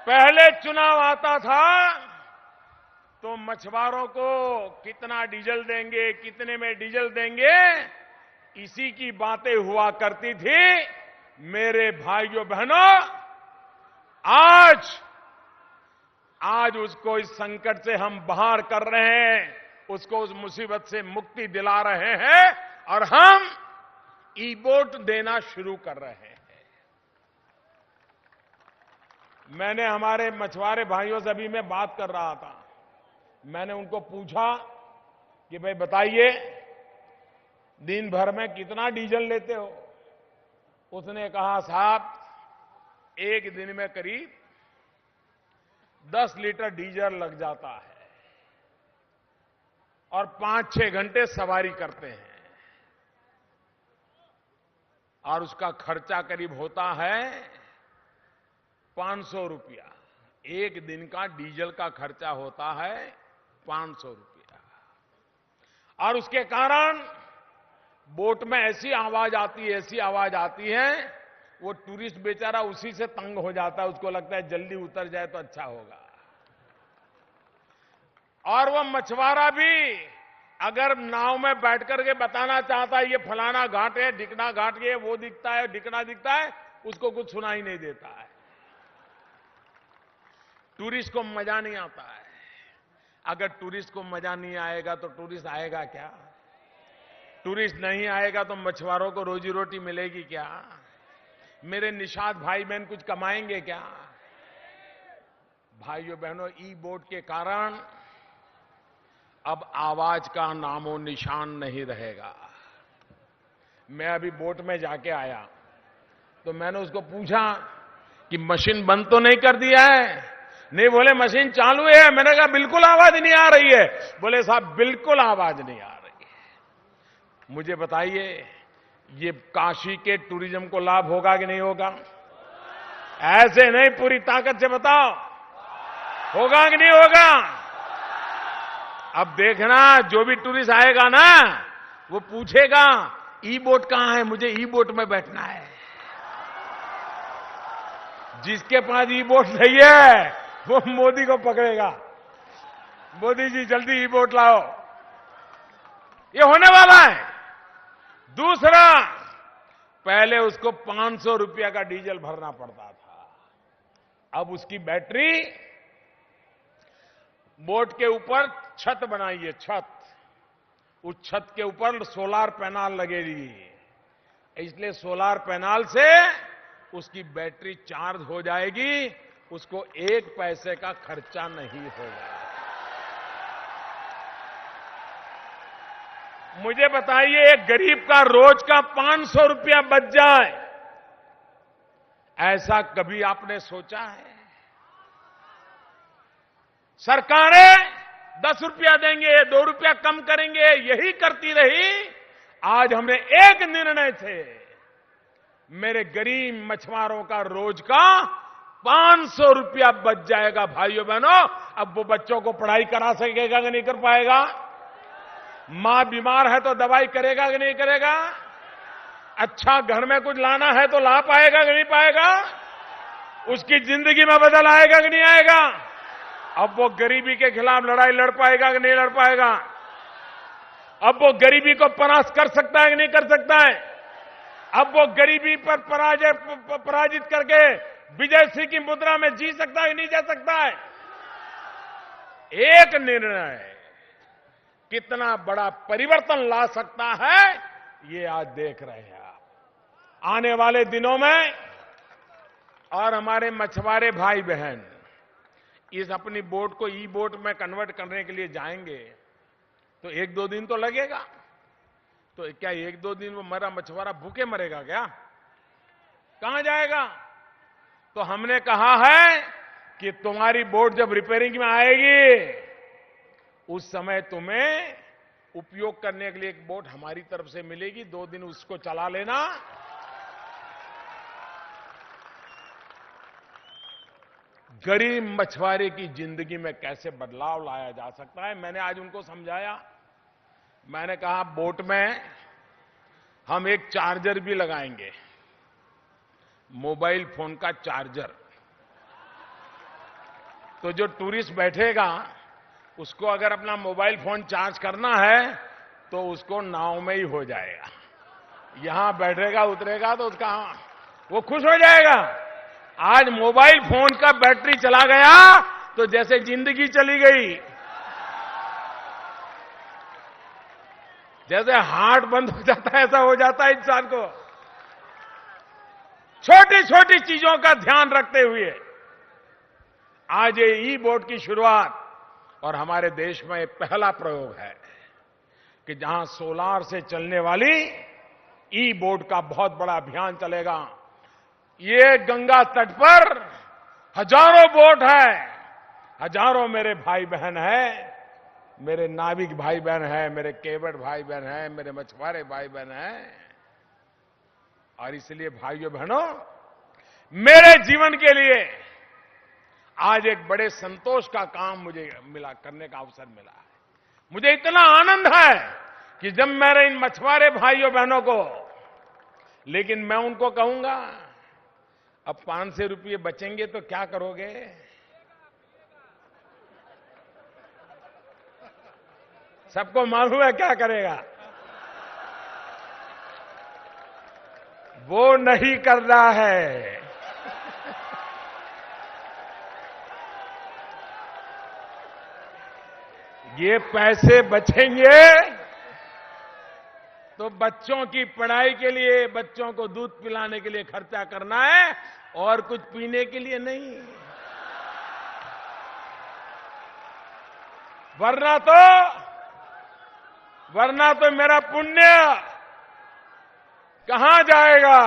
पहले चुनाव आता था तो मछुआरों को कितना डीजल देंगे, कितने में डीजल देंगे, इसी की बातें हुआ करती थी। मेरे भाइयों बहनों, आज उसको इस संकट से हम बाहर कर रहे हैं, उसको उस मुसीबत से मुक्ति दिला रहे हैं और हम ई बोट देना शुरू कर रहे हैं। मैंने हमारे मछुआरे भाइयों से अभी मैं बात कर रहा था, मैंने उनको पूछा कि भाई बताइए दिन भर में कितना डीजल लेते हो। उसने कहा साहब एक दिन में करीब 10 लीटर डीजल लग जाता है और 5-6 घंटे सवारी करते हैं और उसका खर्चा करीब होता है 500 रुपया। एक दिन का डीजल का खर्चा होता है 500 रुपया और उसके कारण बोट में ऐसी आवाज आती है, वो टूरिस्ट बेचारा उसी से तंग हो जाता है, उसको लगता है जल्दी उतर जाए तो अच्छा होगा। और वो मछुआरा भी अगर नाव में बैठ करके बताना चाहता है ये फलाना घाट है, ढिकना घाट, ये वो दिखता है, ढिकना दिखता है, उसको कुछ सुनाई नहीं देता है। टूरिस्ट को मजा नहीं आता है। अगर टूरिस्ट को मजा नहीं आएगा तो टूरिस्ट आएगा क्या? टूरिस्ट नहीं आएगा तो मछुआरों को रोजी रोटी मिलेगी क्या? मेरे निषाद भाई बहन कुछ कमाएंगे क्या? भाइयों बहनों, ई बोट के कारण अब आवाज का नामो निशान नहीं रहेगा। मैं अभी बोट में जाके आया तो मैंने उसको पूछा कि मशीन बंद तो नहीं कर दिया है? नहीं, बोले मशीन चालू है। मैंने कहा बिल्कुल आवाज नहीं आ रही है। बोले साहब बिल्कुल आवाज नहीं आ रही है। मुझे बताइए ये काशी के टूरिज्म को लाभ होगा कि नहीं होगा? ऐसे नहीं, पूरी ताकत से बताओ, होगा कि नहीं होगा? अब देखना जो भी टूरिस्ट आएगा ना वो पूछेगा ई बोट कहां है, मुझे ई बोट में बैठना है। जिसके पास ई बोट नहीं है वो मोदी को पकड़ेगा, मोदी जी जल्दी ई बोट लाओ। ये होने वाला है। दूसरा, पहले उसको 500 रुपया का डीजल भरना पड़ता था, अब उसकी बैटरी, बोट के ऊपर छत बनाइए, छत, उस छत के ऊपर सोलार पैनल लगेगी, इसलिए सोलार पैनल से उसकी बैटरी चार्ज हो जाएगी, उसको 1 पैसे का खर्चा नहीं होगा। मुझे बताइए एक गरीब का रोज का 500 रुपया बच जाए, ऐसा कभी आपने सोचा है? सरकारें 10 रुपया देंगे, 2 रुपया कम करेंगे, यही करती रही। आज हमने एक निर्णय से मेरे गरीब मछुआरों का रोज का 500 रुपया बच जाएगा। भाइयों बहनों, अब वो बच्चों को पढ़ाई करा सकेगा कि नहीं कर पाएगा? मां बीमार है तो दवाई करेगा कि नहीं करेगा? अच्छा घर में कुछ लाना है तो ला पाएगा कि नहीं पाएगा? उसकी जिंदगी में बदल आएगा कि नहीं आएगा? अब वो गरीबी के खिलाफ लड़ाई लड़ पाएगा कि नहीं लड़ पाएगा? अब वो गरीबी को परास्त कर सकता है कि नहीं कर सकता है? अब वो गरीबी पर पराजित करके विजय सिंह की मुद्रा में जी सकता है कि नहीं जा सकता है? एक निर्णय कितना बड़ा परिवर्तन ला सकता है, ये आज देख रहे हैं आप। आने वाले दिनों में और हमारे मछुआरे भाई बहन इस अपनी बोट को ई बोट में कन्वर्ट करने के लिए जाएंगे तो 1-2 दिन तो लगेगा। तो क्या 1-2 दिन वो मरा मछुआरा भूखे मरेगा क्या? कहां जाएगा? तो हमने कहा है कि तुम्हारी बोट जब रिपेयरिंग में आएगी उस समय तुम्हें उपयोग करने के लिए एक बोट हमारी तरफ से मिलेगी, 2 दिन उसको चला लेना। गरीब मछुआरे की जिंदगी में कैसे बदलाव लाया जा सकता है, मैंने आज उनको समझाया। मैंने कहा बोट में हम एक चार्जर भी लगाएंगे, मोबाइल फोन का चार्जर। तो जो टूरिस्ट बैठेगा उसको अगर अपना मोबाइल फोन चार्ज करना है तो उसको नाव में ही हो जाएगा। यहां बैठेगा उतरेगा तो उसका वो खुश हो जाएगा। आज मोबाइल फोन का बैटरी चला गया तो जैसे जिंदगी चली गई, जैसे हार्ट बंद हो जाता है ऐसा हो जाता है इंसान को। छोटी छोटी चीजों का ध्यान रखते हुए आज ये ई बोट की शुरुआत और हमारे देश में एक पहला प्रयोग है कि जहां सोलार से चलने वाली ई बोट का बहुत बड़ा अभियान चलेगा। ये गंगा तट पर हजारों बोट है, हजारों मेरे भाई बहन हैं, मेरे नाविक भाई बहन हैं, मेरे केवट भाई बहन हैं, मेरे मछुआरे भाई बहन हैं। और इसलिए भाइयों बहनों, मेरे जीवन के लिए आज एक बड़े संतोष का काम मुझे मिला, करने का अवसर मिला है। मुझे इतना आनंद है कि जब मेरे इन मछुआरे भाइयों बहनों को, लेकिन मैं उनको कहूंगा अब 500 रुपये बचेंगे तो क्या करोगे? सबको मालूम है क्या करेगा। वो नहीं कर रहा है। ये पैसे बचेंगे तो बच्चों की पढ़ाई के लिए, बच्चों को दूध पिलाने के लिए खर्चा करना है और कुछ पीने के लिए नहीं। वरना तो मेरा पुण्य कहां जाएगा?